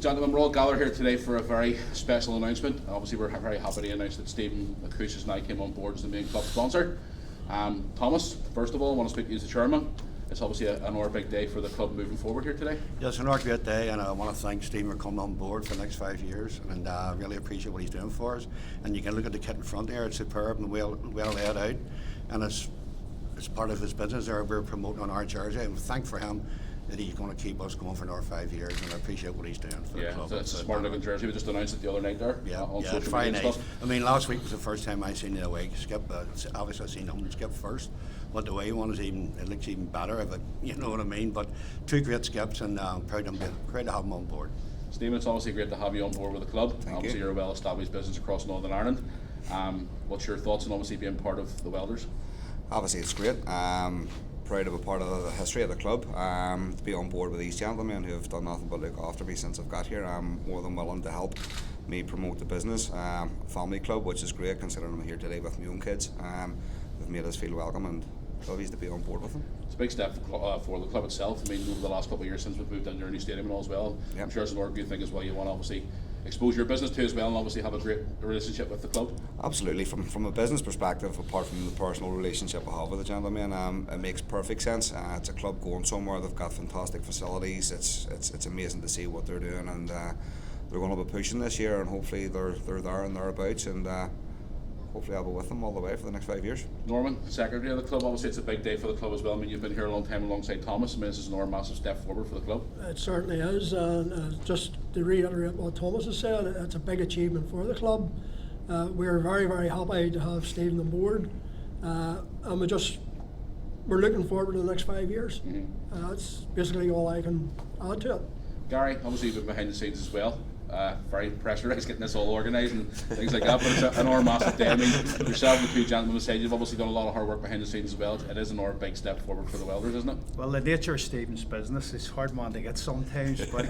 Well, gentlemen, we're all gathered here today for a very special announcement. Obviously, we're very happy to announce that Stephen Acousis now came on board as the main club sponsor. Thomas, first of all, I want to speak to you as the chairman. It's obviously another big day for the club moving forward here today. Yeah, it's another great day, and I want to thank Stephen for coming on board for the next 5 years, and I really appreciate what he's doing for us. And you can look at the kit in front there; it's superb and well laid out, and it's part of his business there. We're promoting on our jersey, and thank for him that he's going to keep us going for another 5 years, and I appreciate what he's doing for the club. Yeah, it's a smart looking jersey. We just announced it the other night there. Yeah, on it's social very media and nice. stuff. I mean, last week was the first time I seen the away skip. Obviously, I seen him skip first, but the away one it looks even better. If it, you know what I mean. But two great skips, and proud to have him on board. Stephen, it's obviously great to have you on board with the club. Thank you. You're a well-established business across Northern Ireland. What's your thoughts on obviously being part of the Welders? Obviously, it's great. Proud of a part of the history of the club. To be on board with these gentlemen who have done nothing but look after me since I've got here. I'm more than willing to help me promote the business. Family club, which is great considering I'm here today with my own kids. They've made us feel welcome and pleased to be on board with them. It's a big step for the club itself. I mean, over the last couple of years since we've moved into our new stadium and all as well. Yep. I'm sure it's an order you think as well. You want to obviously expose your business to as well, and obviously have a great relationship with the club. Absolutely, from a business perspective, apart from the personal relationship I have with the gentleman, it makes perfect sense. It's a club going somewhere. They've got fantastic facilities. It's amazing to see what they're doing, and they're going to be pushing this year, and hopefully they're there and thereabouts, and hopefully I'll be with them all the way for the next 5 years. Norman, secretary of the club, obviously it's a big day for the club as well. I mean, you've been here a long time alongside Thomas. I mean, this is another massive step forward for the club. It certainly is, and just to reiterate what Thomas has said, it's a big achievement for the club. We're very, very happy to have Stephen on board, and we're looking forward to the next 5 years. That's basically all I can add to it. Gary, obviously you've been behind the scenes as well. Very pressurised getting this all organised and things like that, but it's another massive day. I mean, yourself and the two gentlemen said you've obviously done a lot of hard work behind the scenes as well. It is another big step forward for the Welders, isn't it? Well, the nature of Stephen's business is hard man to get sometimes, but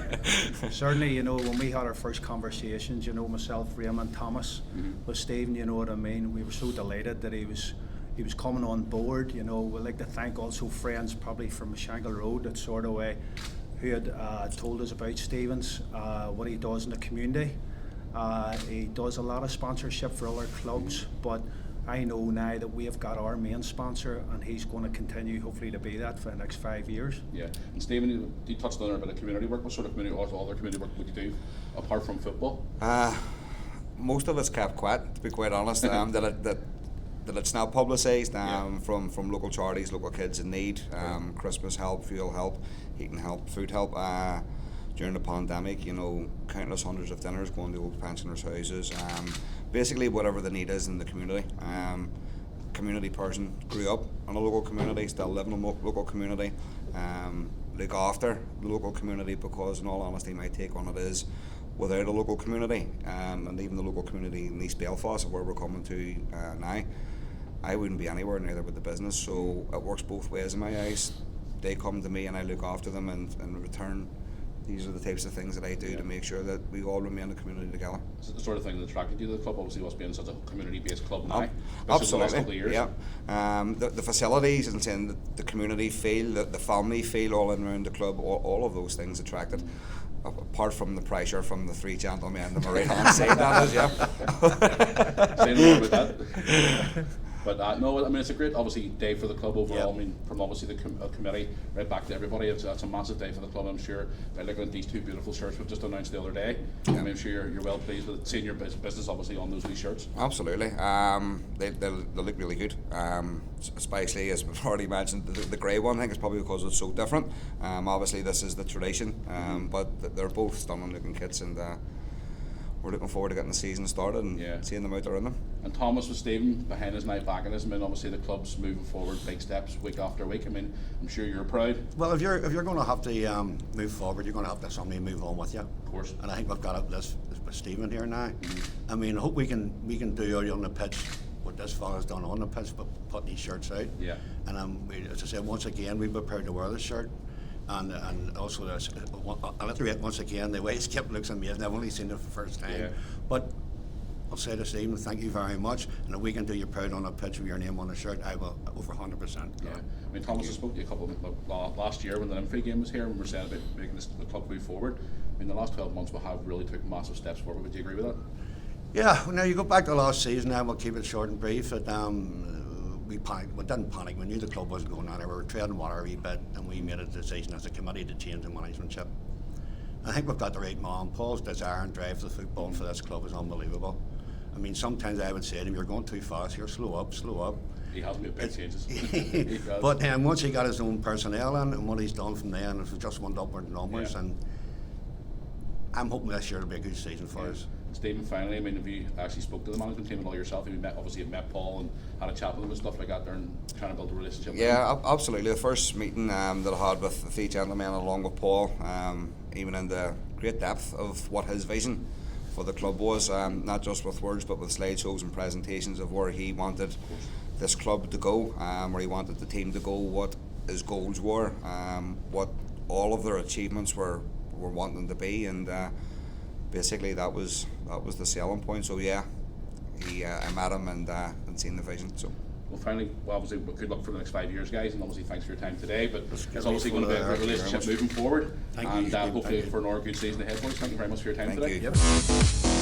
certainly, you know, when we had our first conversations, you know, myself, Raymond, Thomas, with Stephen, you know what I mean, we were so delighted that he was coming on board. You know, we'd like to thank also friends probably from Shankill Road that sort of way who had told us about Stephen's, what he does in the community. He does a lot of sponsorship for other clubs, but I know now that we have got our main sponsor, and he's going to continue hopefully to be that for the next 5 years. Yeah, and Stephen, you touched on a bit of community work. What sort of community, or other community work would you do apart from football? Most of it's kept quiet, to be quite honest. That it's now publicised from local charities, local kids in need, Christmas help, fuel help, heating help, food help. During the pandemic, you know, countless hundreds of dinners going to old pensioners' houses. Basically, whatever the need is in the community. Community person, grew up in a local community, still live in a local community. Look after the local community, because in all honesty, my take on it is, without a local community, and even the local community in East Belfast, where we're coming to now, I wouldn't be anywhere neither with the business. So it works both ways in my eyes. They come to me and I look after them, and in return, these are the types of things that I do to make sure that we all remain a community together. Is it the sort of thing that attracted you to the club, obviously, what's being such a community-based club now? Absolutely, the last couple of years? Yeah. The facilities and saying the community feel, the family feel all in around the club, all of those things attracted. Apart from the pressure from the three gentlemen on the right hand side, that is, yeah. Say no more about that. But no, I mean, it's a great, obviously, day for the club overall. Yep. I mean, from obviously the committee right back to everybody, it's a massive day for the club, I'm sure. By looking at these two beautiful shirts we've just announced the other day, I mean, I'm sure you're well pleased with seeing your business, obviously, on those wee shirts. Absolutely. They look really good. Especially, as we've already mentioned, the grey one, I think, is probably because it's so different. Obviously, this is the tradition, but they're both stunning looking kits, and we're looking forward to getting the season started and seeing them out there in them. And Thomas with Stephen behind us now, backing us. I mean, obviously the club's moving forward, big steps week after week. I mean, I'm sure you're proud. Well, if you're going to have to move forward, you're going to have to have somebody move on with you. Of course. And I think we've got this with Stephen here now. I mean, I hope we can do out on the pitch what this fella's done on the pitch, but put these shirts out. Yeah. And as I said, once again, we're prepared to wear this shirt. And also, I'll iterate once again, the way Skip looks amazing. I've only seen it for the first time. Yeah. But I'll say to Stephen, thank you very much. And if we can do you proud on a pitch with your name on the shirt, I will over 100%. Yeah, I mean, Thomas, I spoke to you a couple of last year when the Limfrey game was here, and we were saying about making the club move forward. I mean, the last 12 months we have really took massive steps forward. Would you agree with that? Yeah, now you go back to last season, and we'll keep it short and brief. That we panicked. We didn't panic. We knew the club wasn't going anywhere. We were treading water a wee bit, and we made a decision as a committee to change the managementship. I think we've got the right man. Paul's desire and drive for the football for this club is unbelievable. I mean, sometimes I would say to him, "You're going too fast here. Slow up, slow up." He has made big changes. But once he got his own personnel in and what he's done from there, and it just went upward numbers, and I'm hoping this year will be a good season for us. Stephen, finally, I mean, have you actually spoke to the management team and all yourself? Have you obviously met Paul and had a chat with him and stuff like that there and trying to build a relationship with him? Yeah, absolutely. The first meeting that I had with the three gentlemen along with Paul, even in the great depth of what his vision for the club was, not just with words but with slideshows and presentations of where he wanted this club to go, where he wanted the team to go, what his goals were, what all of their achievements were wanting to be, and basically that was the selling point. So yeah, I met him and seen the vision. So. Well, finally, obviously, good luck for the next 5 years, guys, and obviously thanks for your time today. But it's obviously going to be a great relationship moving forward, Thank you, and Steve, hopefully thank you. for another good season ahead for us. Thank you very much for your time Thank today. you.